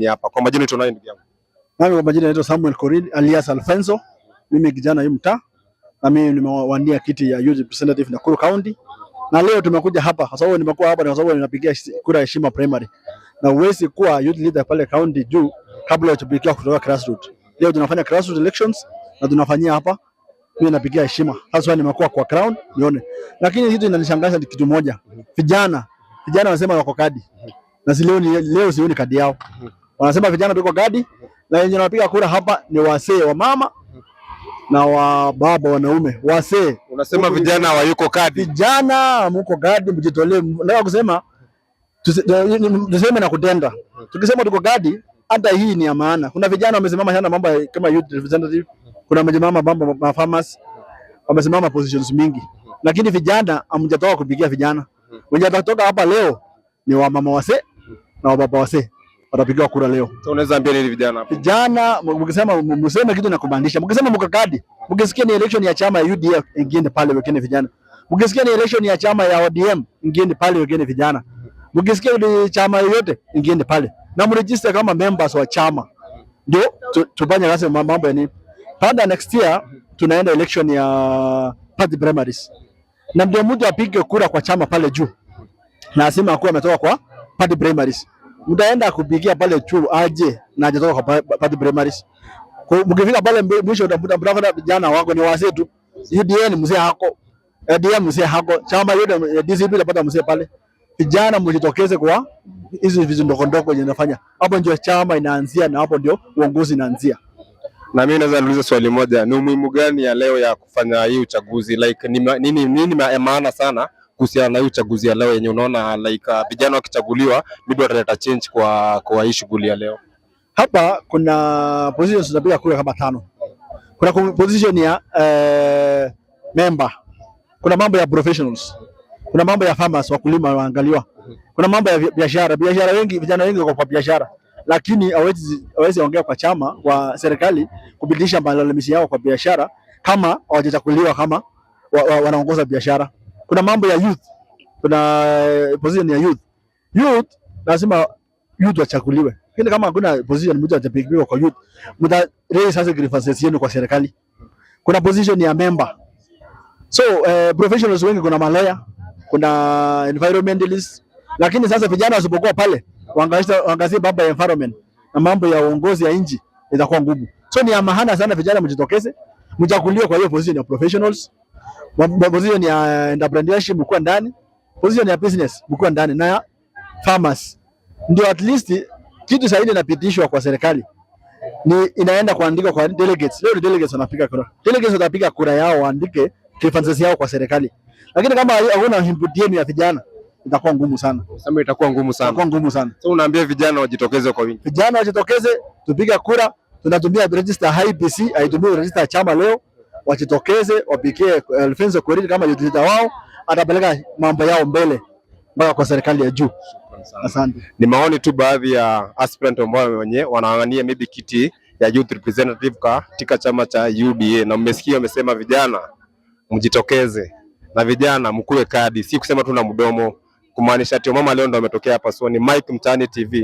ni hapa. Kwa majina tunaye ndugu yangu. Mimi kwa majina naitwa Samuel Korir alias Alfonso. Mimi kijana hii mtaa na mimi nimewania kiti ya youth representative Nakuru County. Na leo tumekuja hapa kwa sababu nimekuwa hapa kwa sababu ninapigia kura ya heshima primary. Na uwezi kuwa youth leader pale county juu kabla hujapigia kutoka grassroots. Leo tunafanya grassroots elections na tunafanyia hapa. Mimi napigia heshima. Sasa nimekuwa kwa crown nione. Lakini kitu inanishangaza ni kitu moja. Vijana wanasema wako kadi. Na leo sioni kadi yao. Wanasema vijana tuko kadi na wenye wanapiga kura hapa ni wasee wa mama na wa baba wanaume. Wasee. Unasema vijana hawayuko kadi. Vijana mko kadi mjitolee. Nataka kusema tuseme na kutenda. Tukisema tuko kadi hata hii ni ya maana. Kuna vijana wamesimama sana mambo kama youth representative. Kuna mjamama mambo ma farmers wamesimama positions mingi. Lakini vijana hamjatoka kupigia vijana. Wenye watatoka hapa leo ni wa mama wasee na wa baba wasee. Watapiga kura leo. So unaweza ambia nini vijana hapo? Vijana mkisema mseme kitu na kumaanisha. Mkisema mko kadi, mkisikia ni election ya chama ya UDA ingiende pale wekeni vijana. Mkisikia ni election ya chama ya ODM ingiende pale wekeni vijana. Mkisikia ni chama yoyote ingiende pale. Na mregister kama members wa chama. Ndio tufanye kazi mambo ya nini? Baada next year tunaenda election ya party primaries. Na ndio mtu apige kura kwa chama pale juu. Na asema akuwa ametoka kwa party primaries. Mtaenda kupigia pale juu aje na hajatoka kwa party primaries. Kwa mkifika pale mwisho mtakuta vijana wako ni wazee tu. UDA ni mzee hako. ADM mzee hako. Chama yote DCP lapata mzee pale. Vijana mjitokeze kwa hizo vitu ndogo ndogo zinafanya. Hapo ndio chama inaanzia na hapo ndio uongozi inaanzia. Na mimi naweza niulize swali moja, ni umuhimu gani ya leo ya kufanya hii uchaguzi? Like nini maana sana kuhusiana na hii uchaguzi ya leo yenye unaona like vijana wakichaguliwa maybe wataleta change kwa hii shughuli ya leo? Hapa kuna positions zinapiga kura kama 5. Kuna position ya member. Kuna mambo ya professionals. Kuna mambo ya farmers wakulima waangaliwa. Kuna mambo ya biashara. Biashara wengi vijana wengi wako kwa biashara. Lakini hawezi ongea kwa chama wa serikali kubidilisha malalamishi yao kwa biashara kama hawajachaguliwa kama wanaongoza biashara. Kuna mambo ya youth. Kuna position ya youth. Youth lazima youth wachaguliwe. Lakini kama hakuna position mtu atapigiwa kwa youth, mta raise sasa grievances yenu kwa serikali. Kuna position ya member. So professionals wengi, kuna malaya, kuna environmentalists, lakini sasa vijana wasipokuwa pale waangazie mambo ya environment na mambo ya uongozi ya nchi itakuwa ngumu. So ni maana sana vijana mjitokeze, mchaguliwe kwa hiyo position ya professionals, position ya entrepreneurship mko ndani, position ya business mko ndani na ya farmers. Ndio at least kitu sahihi inapitishwa kwa serikali. Ni inaenda kuandika kwa delegates. Leo delegates wanapiga kura. Delegates watapiga kura yao waandike grievances yao kwa serikali. Lakini kama hakuna input yenu ya vijana itakuwa ngumu sana. Sema itakuwa ngumu sana. Itakuwa ngumu sana. So unaambia vijana wajitokeze kwa wingi. Vijana wajitokeze, tupige kura, tunatumia register IEBC, aitumie register chama leo, wajitokeze, wapigie Alfonso Korir kama leader wao, atapeleka mambo yao mbele mpaka kwa serikali ya juu. Asante. Ni maoni tu baadhi ya aspirant ambao wenyewe wanaangania maybe kiti ya youth representative katika chama cha UDA, na mmesikia wamesema vijana mjitokeze na vijana mkue kadi, si kusema tu na mdomo, kumaanisha ati mama leo ndo ametokea hapa. So ni Mike Mtaani TV.